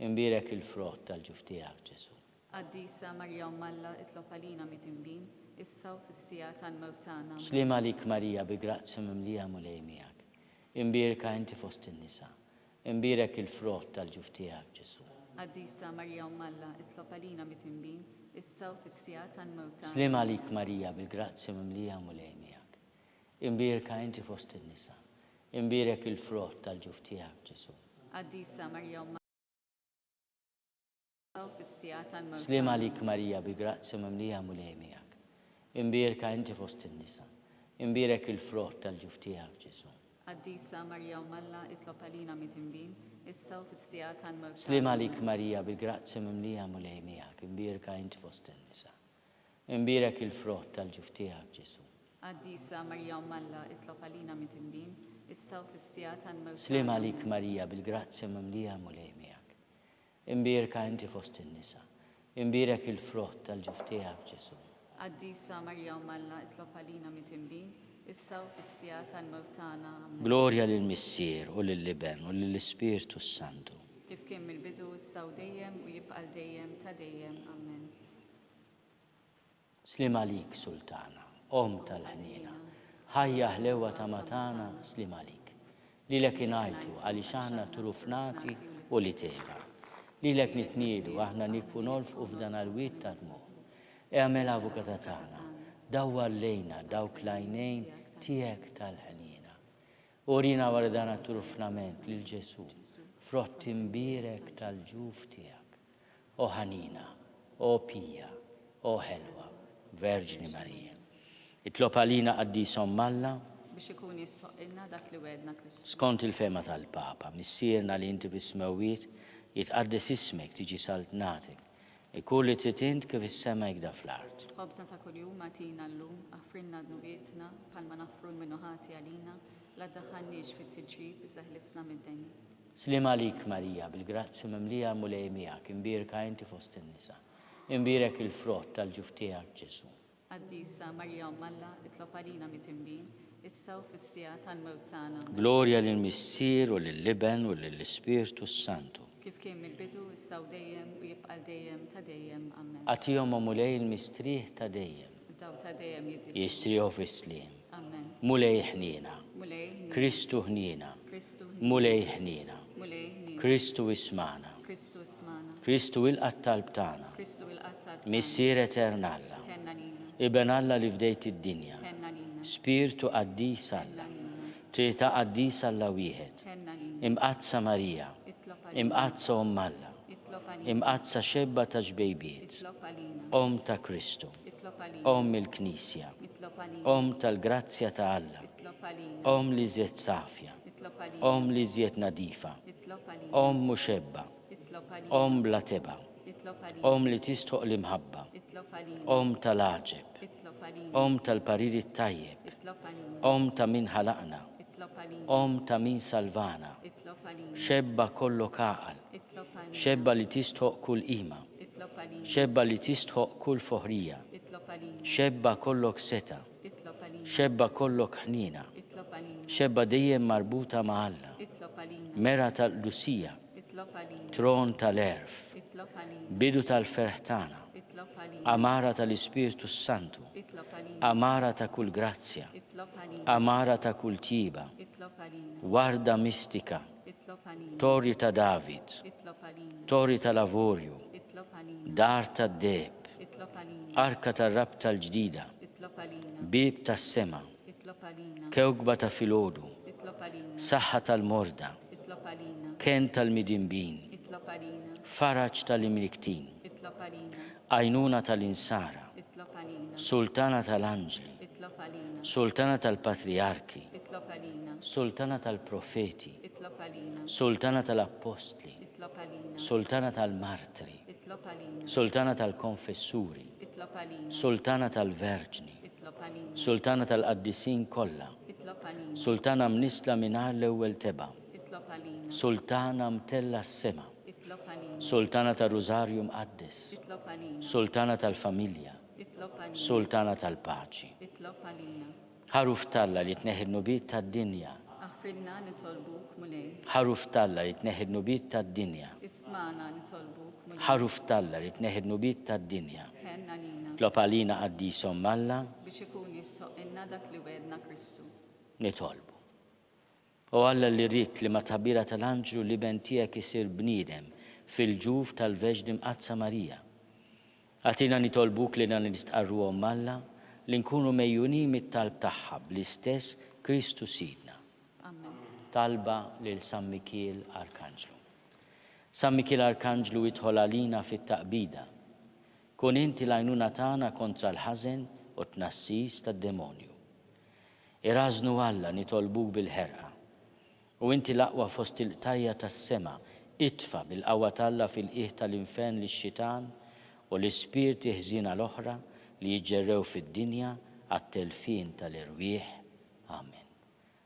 Imbierek il-frott tal-ġuf tiegħek Ġesu. Qaddisa Marja Malla tlob għalina mit-imbin, issa u fis-sija tal-mewt. Slima lik Marija, bil-grazzja mimlija l-mulej miegħek. Imbierka inti fost in-nisa. Imbierek il-frott tal-ġuf tiegħek Ġesu. Qaddisa Marja Malla tlob għalina mit-imbin, issa u fis-sija tal-mewt. Slima lik Marija, bil-grazzja mimlija l-mulej miegħek. Imbierka inti fost in-nisa. Imbierek il-frott tal-ġuf tiegħek Ġesu. Qaddisa Marja Malla issa u fis-sija tal-mewt. Slima lik Marija, bil-grazzja mimlija l-mulej miegħek. Imbierka inti fost in-nisa. Imbierek il-frott tal-ġuf tiegħek Ġesu. Qaddisa Marja Malla tlob għalina mit-imbin, issa u fis-sija tal-mewt. Slima lik Marija, bil-grazzja mimlija l-mulej miegħek. Imbierka inti fost in-nisa. Imbierek il-frott tal-ġuf tiegħek Ġesu. Qaddisa Marja Malla tlob għalina mit-imbin, issa u fis-sija tal-mewt. Slima lik Marija, bil-grazzja mimlija l-mulej miegħek. Imbierka inti fost in-nisa. Imbierek il-frott tal-ġuf tiegħek Ġesu. Qaddisa Marja Malla tlob għalina mit-imbin, issa u fis-sija tal-mewt. Glorja lill-Missier u lill-Iben u lill-Ispirtu Santu. Kif kien mill-bidu issa u dejjem u jibqa' jibqa' dejjem ta' dejjem. Amen. Slim għalik, Sultana, tal-ħnina. Ħajja ħlewa ta' matana, slim għalik. Lilek inajtu għaliex aħna turufnati u li teva. Lilek nitnielu aħna nikfu nolfqu f'dan għal-wiet ta' dmuħ. Eħmel avukata tagħna, dawwa lejna dawk l-għajnejn tiegħek tal-ħnina. Urina wara dan turufnament lil Ġesu, frott imbirek tal-ġuf tiegħek. O ħanina, o pija, o ħelwa, Verġni Marija. Itlob għalina Quddieshom Malla biex ikun jistoqilna dak li wedna Kristu. Skont il-fema tal-Papa, missierna li inti bismewiet jitqaddes ismek tiġi saltnatek. Ikun li titint kif is-sema jgda fl-art. Ħobżna ta' kuljum atina llum, aħfrinna dnubietna bħalma naħfru l-minuħati għalina, la ddaħħalniex fit-tiġrib iżda ħlisna mid-dejn. Slim għalik Marija, bil-grazzi mimlija mulej miegħek, imbirka inti fost in-nisa. Imbirek il-frott tal-ġuf tiegħek Ġesu. Quddiesa Marija Malla, itlob għalina mit-imbin, issa u fis-sija tal-mewt tagħna. Glorja lill-Missier u lill-Liben u lill-Ispirtu Santu. Kif kien mill-bidu issa u dejjem u jibqa' dejjem ta' dejjem. Amen. Għatihom mulej il-mistrieħ ta' dejjem. Daw ta' dejjem jiddibu. Jistrieħu fis-sliem. Amen. Mulej ħnina. Mulej ħnina. Kristu ħnina. Kristu ħnina. Mulej ħnina. Mulej ħnina. Kristu ismana. Kristu ismana. Kristu il-qattal b'tagħna. Kristu il-qattal. Missier eternalla. Ħenna nina. Iben Alla li fdejt id-dinja. Ħenna nina. Spiritu Quddies Alla. Trinità Quddies Alla wieħed. Ħenna nina. Imqazza Marija. Itlob għalina. Imqazza Alla. Itlob għalina. Imqazza xebba ta' ġbejbiet. Itlob għalina. Ta' Kristu. Itlob għalina. Il-Knisja. Itlob għalina. Tal-grazzja ta' Alla. Itlob għalina. Li żjed safja. Itlob għalina. Li żjed nadifa. Itlob għalina. Muxebba. Itlob għalina. Bla teba. Itlob għalina. Li tistħoq l-imħabba. Itlob għalina. Tal-aġeb. Itlob għalina. Tal-pariri tajjeb. Itlob għalina. Ta' min ħalaqna. Itlob għalina. Ta' min salvana. Itlob għalina. Xebba kollu kaqal. Itlob għalina. Xebba li tistħoq kull qima. Itlob għalina. Xebba li tistħoq kull foħrija. Itlob għalina. Xebba kollok seta. Itlob għalina. Xebba kollok ħnina. Itlob għalina. Xebba dejjem marbuta ma' Alla. Itlob għalina. Mera tal-Lusija. Itlob għalina. Tron tal-erf. Itlob għalina. Bidu tal-ferħtana. Itlob għalina. Amara tal-Ispirtu Santu. Itlob għalina. Amara ta' kull grazzja. Itlob għalina. Amara ta' kull tiba. Itlob għalina. Warda mistika. Itlob għalina. Tori ta' David. Itlob għalina. Tori ta' lavorju. Itlob għalina. Dar ta' deb. Itlob għalina. Arka ta' rab tal-ġdida. Itlob għalina. Bib ta' sema. Itlob għalina. Kewkba ta' filodu. Itlob għalina. Saħħa tal-morda. Itlob għalina. Ken tal-midimbin. Itlob għalina. Faraġ tal-imliktin. Itlob għalina. Għajnuna tal-insara. Itlob għalina. Sultana tal-anġli. Itlob għalina. Sultana tal-patriarki. Itlob għalina. Sultana tal-profeti. Itlob għalina. Sultana tal-apostli. Itlob għalina. Sultana tal-martri. Itlob għalina. Sultana tal-konfessuri. Itlob għalina. Sultana tal-verġni. Itlob għalina. Sultana tal-qaddisin kollha. Itlob għalina. Sultana mnisla minar l-ewwel teba. Itlob għalina. Sultana mtella s-sema. Itlob għalina. Sultana tal-Rużarju mqaddes. Itlob għalina. Sultana tal-familja. Itlob għalina. Sultana tal-paċi. Itlob għalina. Ħaruf talla li tneħħid nubiet tad-dinja. Aħfrinna nitolbuk mulej. Ħaruf talla li tneħħid nubiet tad-dinja. Ismana nitolbuk mulej. Ħaruf talla li tneħħid nubiet tad-dinja. Ħenna nina. Tlob għalina Quddieshom Malla Biex ikun jistoqilna dak li wedna Kristu. nitolbu. U Alla li rrit li ma tħabbira tal-anġlu li bentijek isir bniedem fil-ġuf tal-Veġdi Mqazza Marija. Għatina nitolbuk li nan nistqarruhom Malla li nkunu mejjuni mit-talb tagħha bl-istess Kristu Sidna. Amen. Talba lil San Mikiel Arkanġlu. San Mikiel Arkanġlu idħol għalina fit-taqbida. Kun inti l-għajnuna tagħna kontra l-ħażen u tnassis tad-demonju. Irażnu Alla nitolbuk bil-ħerqa. U inti l-aqwa fost il-qtajja tas-sema itfa bil-qawwa talla fil-qiegħ tal-infern lix-xitan u l-ispirti ħżina l-oħra li jiġġerrew fid-dinja għat-telfin tal-irwieħ. Amen.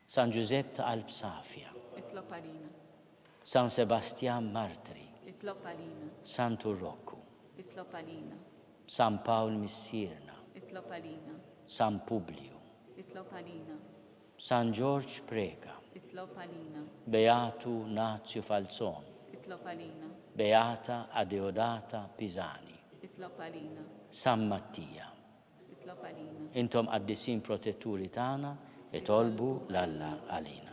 San Giuseppe ta' qalb safja. Itlob għalina. San Sebastian Martri. Itlob għalina. San Turrokku. Itlob għalina. San Pawl Missierna. Itlob għalina. San Publiu. Itlob għalina. San George Preka. Itlob għalina. Beatu Nazio Falzon. Itlob għalina. Beata Adeodata Pisani, Itlob għalina. San Mattija. Itlob għalina. Intom qaddisin protetturi tagħna itolbu l-Alla għalina.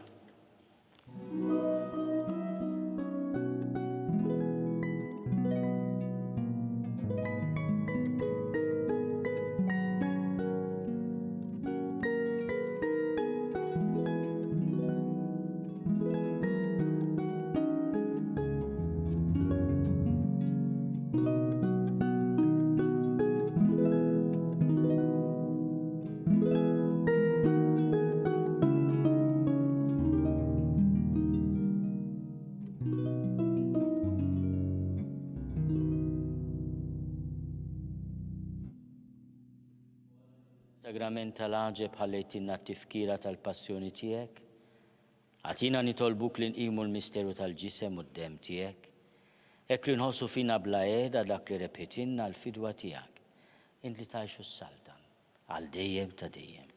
Sagrament tal-ħaġeb ħallejtinna t-tifkira tal-passjoni tiegħek, għatina nitolbuk li nqimu l-misteru tal-ġisem u d-dem tiegħek, hekk li nħossu fina bla qiegħda dak li repetinna l-fidwa tiegħek, int li tgħixu s-saltan għal dejjem ta' dejjem.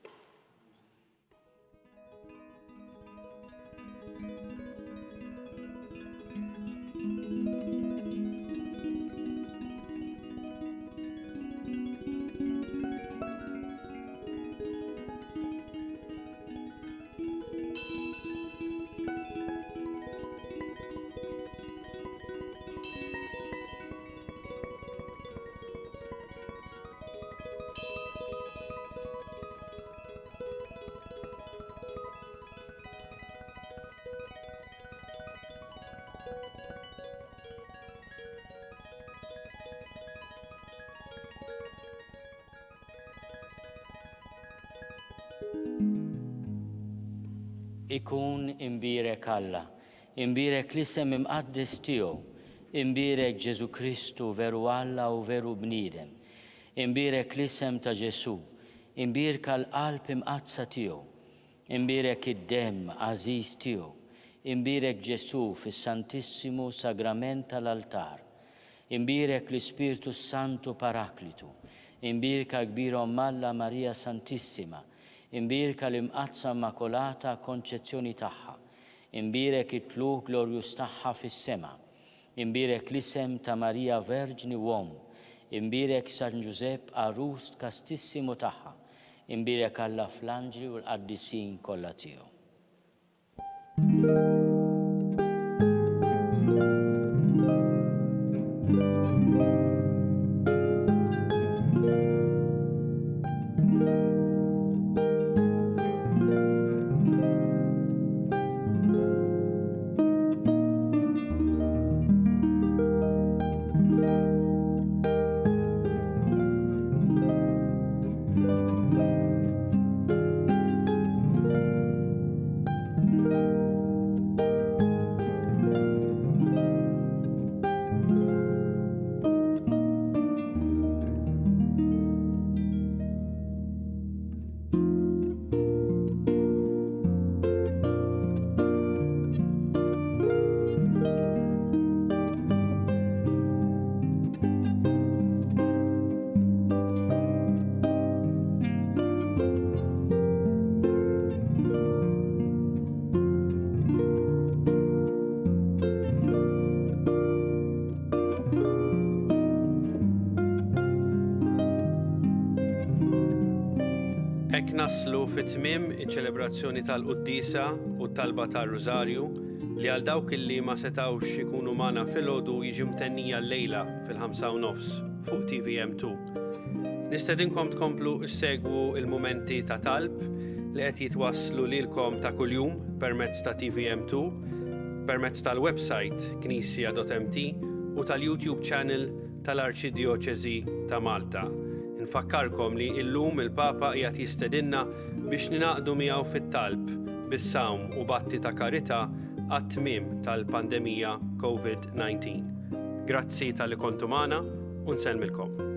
Ikun imbirek Alla, imbirek l-isem imqaddis tiegħu, imbirek Ġesu Kristu veru Alla u veru bniedem, imbirek l-isem ta' Ġesu, imbirek l-qalb imqazza tiegħu, imbirek id-dem għażiż tiegħu, imbirek Ġesu fis-Santissimu Sagrament tal-altar, imbirek l-Ispirtu Santu Paraklitu, imbirka kbira Alla Marija Santissima, imbirka l-imqazza Immakolata Konċezzjoni tagħha, imbirek it-tluq glorjus tagħha fis-sema, imbirek l-isem ta' Marija Verġni Uom, imbirek San Giuseppe Arus Kastissimu tagħha, imbirek Alla fl-anġli u l-qaddisin kollha tiegħu. Hekk naslu fit-tmiem iċ-ċelebrazzjoni tal-Quddiesa u t-talba tar-Rużarju li għal dawk illi ma setawx ikunu magħna filgħodu jiġu mtennija llejla fil-5:30 fuq TVM2. Nistedinkom tkomplu ssegwu il-mumenti ta' talb li qed jitwasslu lilkom ta' kuljum permezz ta' TVM2, permezz tal-website knisja.mt u tal-YouTube channel tal-Arċidjoċeżi ta' Malta. Nfakkarkom li illum il-Papa qiegħed jistedinna biex ninaqdu miegħu fit-talb bis-sawm u batti ta' karità għat-tmiem tal-pandemija COVID-19. Grazzi tal-li kontu magħna u nsellmilkom.